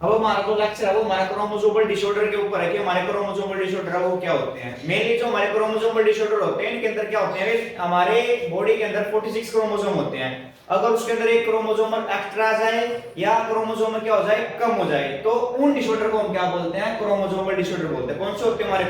अब हमारा जो लेक्चर है वो हमारा क्रोमोसोमल डिसऑर्डर के ऊपर है कि हमारे क्रोमोसोमल डिसऑर्डर है वो क्या होते हैं। मेनली जो हमारे क्रोमोसोमल डिसऑर्डर होते हैं इनके अंदर क्या होते हैं, हमारे बॉडी के अंदर 46 क्रोमोसोम होते हैं। अगर उसके अंदर एक क्रोमोसोमल एक्स्ट्रा आ जाए या क्रोमोसोम क्या हो जाए, कम हो जाए, तो उन डिसऑर्डर को हम क्या बोलते हैं, क्रोमोसोमल डिसऑर्डर बोलते हैं। कौन से होते हैं हमारे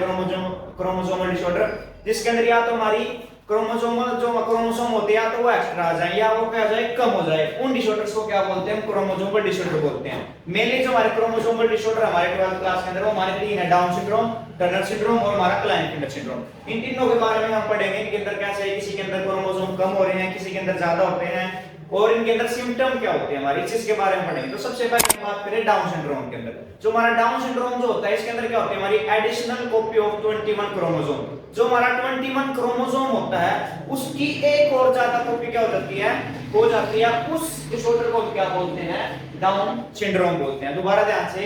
क्रोमोसोमल डिसऑर्डर, जिसके अंदर या तो हमारी क्रोमोसोमल जो क्रोमोसोम होते हैं तो वो एक्स्ट्रा आ जाए या वो क्या हो जाए, कम हो जाए, उन डिसऑर्डर्स को क्या बोलते हैं, हम क्रोमोसोमल डिसऑर्डर बोलते हैं। मेनली जो हमारे क्रोमोसोमल डिसऑर्डर हमारे 12th क्लास के अंदर वो हमारे तीन है, डाउन सिंड्रोम, टर्नर सिंड्रोम और हमारा क्लाइंफिंगर सिंड्रोम। इन तीनों के बारे में हम पढ़ेंगे। इनके अंदर कैसे है, किसी के अंदर क्रोमोसोम कम हो रहे हैं, किसी के अंदर ज्यादा होते हैं, और इनके अंदर सिम्टम क्या होते हैं हमारी, इस चीज के बारे में पढ़ेंगे। तो सबसे पहले हम बात करें डाउन सिंड्रोम के अंदर। जो हमारा डाउन सिंड्रोम जो होता है इसके अंदर क्या होता है, हमारी एडिशनल कॉपी ऑफ 21 क्रोमोसोम। जो हमारा 21 क्रोमोसोम होता है उसकी एक और ज्यादा कॉपी क्या हो जाती है, उस डिसऑर्डर को क्या बोलते हैं, डाउन सिंड्रोम बोलते हैं। दोबारा ध्यान से,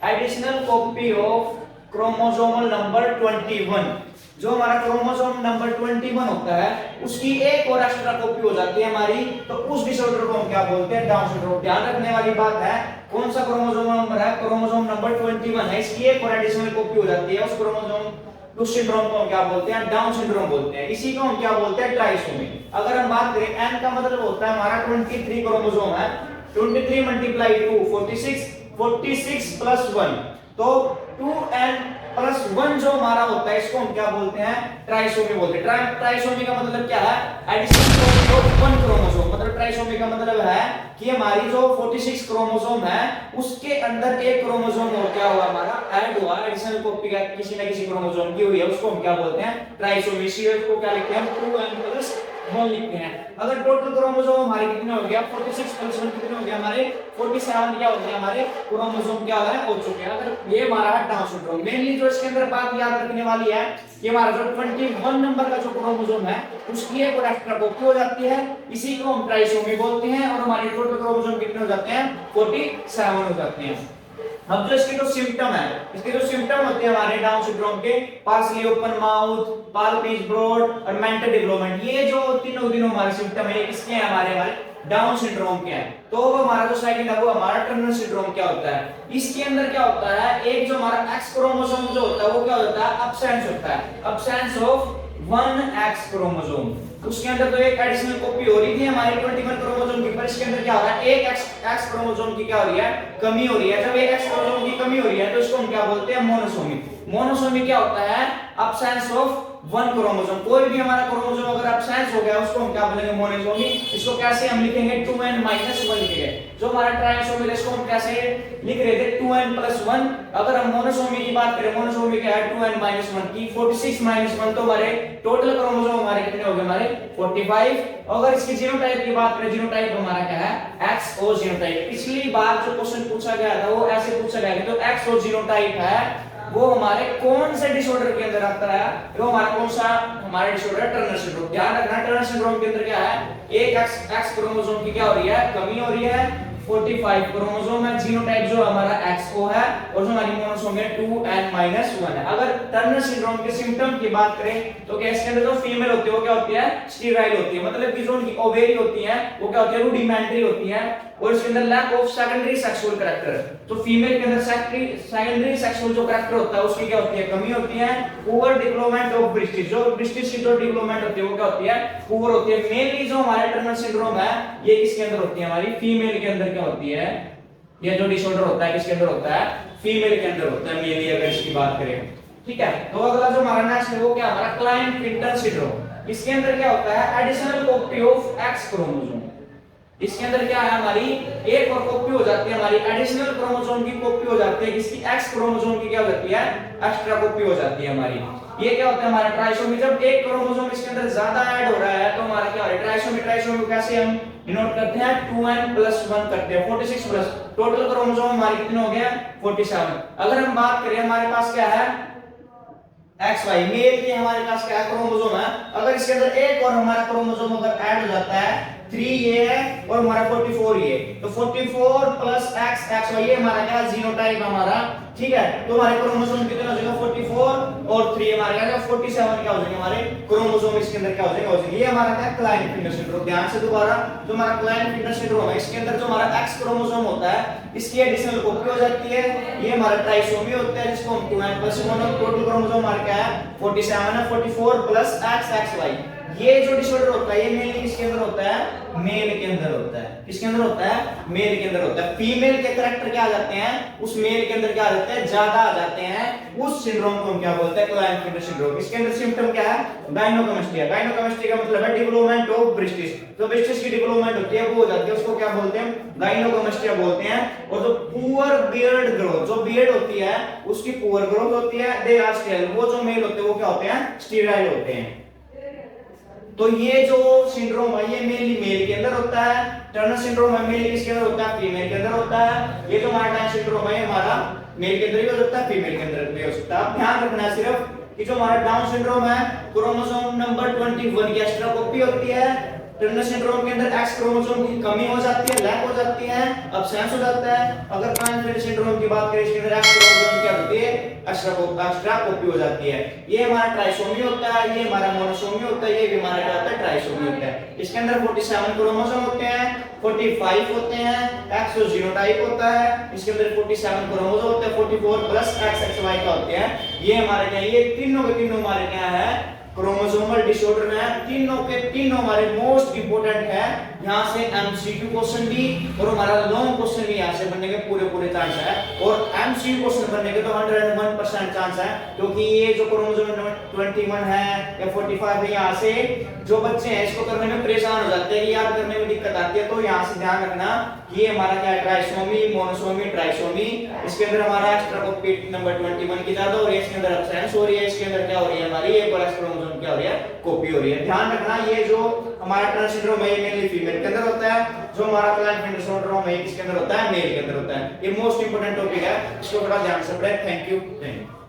additional copy of chromosomal number 21, जो हमारा क्रोमोसोम नंबर 21 होता है उसकी एक और एक्स्ट्रा कॉपी हो जाती है हमारी, तो उस डिसऑर्डर को हम क्या बोलते हैं, डाउन सिंड्रोम। ध्यान रखने वाली बात है, कौन सा क्रोमोसोम नंबर है, क्रोमोसोम नंबर 21 है, इसकी एक और एडिशनल कॉपी हो जाती है उस क्रोमोसोम, उस सिंड्रोम को हम क्या बोलते हैं, डाउन सिंड्रोम बोलते हैं। इसी को हम क्या बोलते हैं, ट्राइसोमी। अगर हम बात करें एन का मतलब होता है हमारा 23 क्रोमोसोम है, 23 मल्टीप्लाई 2 46, 46 प्लस 1, तो 2n प्लस 1 जो हमारा होता है इसको हम क्या बोलते हैं, ट्राइसोमी बोलते हैं। ट्राइसोमी का मतलब क्या है, एडिशन ऑफ 1 क्रोमोसोम। मतलब ट्राइसोमी का मतलब है कि हमारी जो 46 क्रोमोसोम है उसके अंदर एक क्रोमोसोम और क्या हुआ, हमारा ऐड हुआ, एडिशनल कॉपी का किसी ना किसी क्रोमोसोम की हुई है, उसको हम क्या बोलते हैं, ट्राइसोमी। को क्या लिखते हैं, 2n प्लस 1 लिखते हैं। अगर टोटल क्रोमोसोम हमारे कितने हो गया, 46 प्लस 1 कितने हो गया, हमारे 47 क्या हो गया, हमारे क्रोमोसोम क्या हो चुके हैं। अगर ये हमारा है डाउन सिंड्रोम। मेनली जो इसके अंदर बात याद रखने वाली है कि हमारा जो 21 नंबर का जो क्रोमोसोम है उसकी एक और एक्स्ट्रा कॉपी हो जाती है, इसी को हम ट्राइसोमी बोलते हैं, और हमारे टोटल क्रोमोसोम कितने हो जाते हैं, 47 हो जाते हैं। अब जो इसके जो सिम्टम है, इसके जो सिम्टम होते हैं हमारे डाउन सिंड्रोम के, partially open mouth, palm is broad और मेंटल डेवलपमेंट, ये जो तीनों हमारे सिम्टम है किसके हैं, हमारे डाउन सिंड्रोम के हैं। तो हमारा जो सेकंड है वो हमारा टर्नर सिंड्रोम क्या होता है, इसके अंदर क्या होता है, एक जो हमारा एक्स क्रोमोसोम जो होता है वो क्या होता है, अब्सेंस होता है, अब्सेंस ऑफ 1 एक्स क्रोमोसोम। उसके अंदर तो एक एडिशनल कॉपी हो रही थी हमारे 21 क्रोमोसोम की, पर इसके अंदर क्या हो रहा है, एक एक्स क्रोमोसोम की क्या हो रही है, कमी हो रही है। जब एक एक्स क्रोमोसोम की कमी हो रही है तो इसको हम क्या बोलते हैं, मोनोसोमी। मोनोसोमी क्या होता है, अब्सेंस ऑफ 1 क्रोमोसोम। कोई भी हमारा क्रोमोसोम अगर अब्सेंस हो गया उसको हम क्या बोलेंगे, मोनोसोमी। इसको कैसे हम लिखेंगे, 2n माइनस 1 लिखेंगे। जो हमारा ट्राइसोमी इसको हम कैसे लिख रहे थे, 2n प्लस 1। अगर हम मोनोसोमी की बात करें, मोनोसोमी क्या है, 2n माइनस 1 की 46 माइनस 1, तो हमारे टोटल क्रोमोसोम हमारे कितने हो गए, हमारे 45। अगर इसकी जीनोटाइप की बात करें, जीनोटाइप हमारा क्या है, एक्स ओ जीनोटाइप। पिछली बार जो क्वेश्चन पूछा गया था वो ऐसे पूछा गया कि जो एक्स ओ जीनोटाइप है वो हमारे कौन से डिसऑर्डर के अंदर आता है, वो हमारा कौन सा हमारा डिसऑर्डर है, टर्नर सिंड्रोम। ध्यान रखना, टर्नर सिंड्रोम के अंदर क्या है, एक एक्स क्रोमोसोम की क्या हो रही है, कमी हो रही है, 45 क्रोमोसोम है, जीनोटाइप जो हमारा XO है, और जो हमारी मोनोसोम है 2n-1 है। अगर टर्नर सिंड्रोम के सिम्टम की बात करें तो क्या इसके अंदर जो फीमेल होती है वो क्या होती है, स्टीराइल होती है, मतलब कि जो उनकी ओवेरी होती है वो क्या होती है, रूडिमेंट्री होती है, और इसके अंदर lack of secondary sexual character. तो फीमेल के अंदर सेकेंडरी सेक्सुअल जो कैरेक्टर होता है उसकी क्या होती है, कमी होती है। पुअर डेवलपमेंट ऑफ ब्रेस्टिस, जो ब्रेस्टिस की जो डेवलपमेंट होती है वो क्या होती है, पुअर होती है। मेनली जो हमारा टर्नर सिंड्रोम है ये किसके अंदर होती है, हमारी फीमेल के अंदर क्या होती है, ये जो डिसऑर्डर होता है किसके अंदर होता है, फीमेल के अंदर होता है मेनली, अगर इसकी बात करें। ठीक है, तो अगला जो हमारा नेक्स्ट है वो क्या, हमारा क्लाइंफिंगर सिंड्रोम। इसके अंदर क्या होता है, additional copy of x chromosome. इसके अंदर क्या है, हमारी एक और कॉपी हो जाती है, हमारी एडिशनल क्रोमोसोम की कॉपी हो जाती है, किसकी, एक्स क्रोमोसोम की क्या हो जाती है, एक्स्ट्रा कॉपी हो जाती है हमारी। ये क्या होता है, हमारा ट्राइसोमी। जब एक क्रोमोसोम इसके अंदर ज्यादा ऐड हो रहा है तो हमारा क्या हो रहा है, ट्राइसोमी। ट्राइसोमी को कैसे हम डिनोट करते हैं, 2n+1 करते हैं, 46 प्लस टोटल क्रोमोसोम हमारे कितने हो गए, 47। अगर हम बात करें हमारे पास क्या है, एक्स वाई, मेल के हमारे पास क्या क्रोमोसोम है, अगर इसके अंदर एक और हमारा क्रोमोसोम अगर ऐड हो जाता है 3 ये है और हमारा 44 ये, तो 44 प्लस x x y ये हमारा क्या जीनोटाइप हमारा, ठीक है। तो हमारे क्रोमोसोम कितना हो जाएगा 44 और 3 हमारा क्या 47 क्या हो जाएंगे हमारे क्रोमोसोम इसके अंदर क्या हो जाएगा, ये हमारा क्या क्लाइनेट सिंड्रोम। ध्यान से दोबारा, जो हमारा क्लाइनेट सिंड्रोम है इसके अंदर जो हमारा x क्रोमोसोम होता है इसकी एडिशनल कॉपी हो जाती है, ये हमारा ट्राइसोमी होता है जिसको हम 2n+1 टोटल क्रोमोसोम हमारा क्या है 47 है, 44 प्लस x x y। ये जो डिसऑर्डर होता है ये मेनली किसके अंदर होता है, मेल के अंदर होता है। किसके अंदर होता है, मेल के अंदर होता है। फीमेल के कैरेक्टर क्या आ जाते हैं, उस मेल के अंदर क्या आ जाते हैं, ज्यादा आ जाते हैं। उस सिंड्रोम को हम क्या बोलते हैं, क्लाइनेट सिंड्रोम। इसके अंदर सिम्टम क्या है, गायनोकमेस्टिया। गायनोकमेस्टिया का मतलब है डेवलपमेंट ऑफ ब्रेस्टिस। जो ब्रेस्टिस की डेवलपमेंट होती है वो हो जाती है, उसको क्या बोलते हैं, गायनोकमेस्टिया बोलते हैं। और जो पुअर बियर्ड ग्रोथ, जो बियर्ड होती है उसकी पुअर ग्रोथ होती है, दे आर स्टेराइल। वो जो मेल होते हैं वो क्या होते हैं, स्टेराइल होते हैं। तो ये जो सिंड्रोम है ये मेनली मेल के अंदर होता है। टर्नर सिंड्रोम है मेल किसके अंदर होता है, फीमेल के अंदर होता है। ये जो हमारा डाउन सिंड्रोम है हमारा मेल के अंदर ही हो सकता है, फीमेल के अंदर भी हो सकता है। ध्यान रखना है सिर्फ कि जो हमारा डाउन सिंड्रोम है क्रोमोसोम नंबर 21 की एक्स्ट्रा कॉपी होती है। टर्नर सिंड्रोम के अंदर एक्स क्रोमोसोम की कमी हो जाती है, लैक हो जाती है, अब्सेंस हो जाता है। अगर क्लाइनेट सिंड्रोम की बात करें इसके अंदर एक्स क्रोमोसोम क्या होती है, एक्स्ट्रा कॉपी हो जाती है। ये हमारा ट्राइसोमी होता है, ये हमारा मोनोसोमी होता है, ये भी हमारा क्या होता है, ट्राइसोमी होता है। इसके अंदर 47 क्रोमोसोम होते हैं, 45 होते हैं, एक्स जीनोटाइप होता है। इसके अंदर 47 क्रोमोसोम होते हैं, 44 प्लस एक्स एक्स वाई का होते हैं। ये हमारे क्या, ये तीनों के तीनों हमारे क्या है, क्रोमोसोमल डिसऑर्डर में है। तीनों के तीनों हमारे मोस्ट इंपोर्टेंट है। यहां से एमसीक्यू क्वेश्चन भी और हमारा लॉन्ग क्वेश्चन भी यहां से बनने के पूरे चांस है। और एमसीक्यू क्वेश्चन बनने के तो 101% चांस है, क्योंकि ये जो क्रोमोसोम 21 है या 45 है, यहां से जो बच्चे हैं इसको करने में परेशान हो जाते हैं कि याद करने में दिक्कत आती है। तो यहां से ध्यान रखना कि ये हमारा क्या है, ट्राइसोमी, मोनोसोमी, ट्राइसोमी। इसके अंदर हमारा एक्स्ट्रा कॉपी नंबर 21 की ज्यादा हो रही है, इसके अंदर अब्सेंस हो रही है, इसके अंदर क्या हो रही है, हमारी ये प्लस क्रोमोसोम क्या हो रही है, कॉपी हो रही है। ध्यान रखना ये जो हमारा टर्नर सिंड्रोम है ये मेनली फीमेल के अंदर होता है। जो हमारा क्लाइनेट सिंड्रोम है किसके अंदर होता है, मेल के अंदर होता है। ये मोस्ट इंपोर्टेंट टॉपिक है, इसको थोड़ा ध्यान से पढ़ें। Thank you.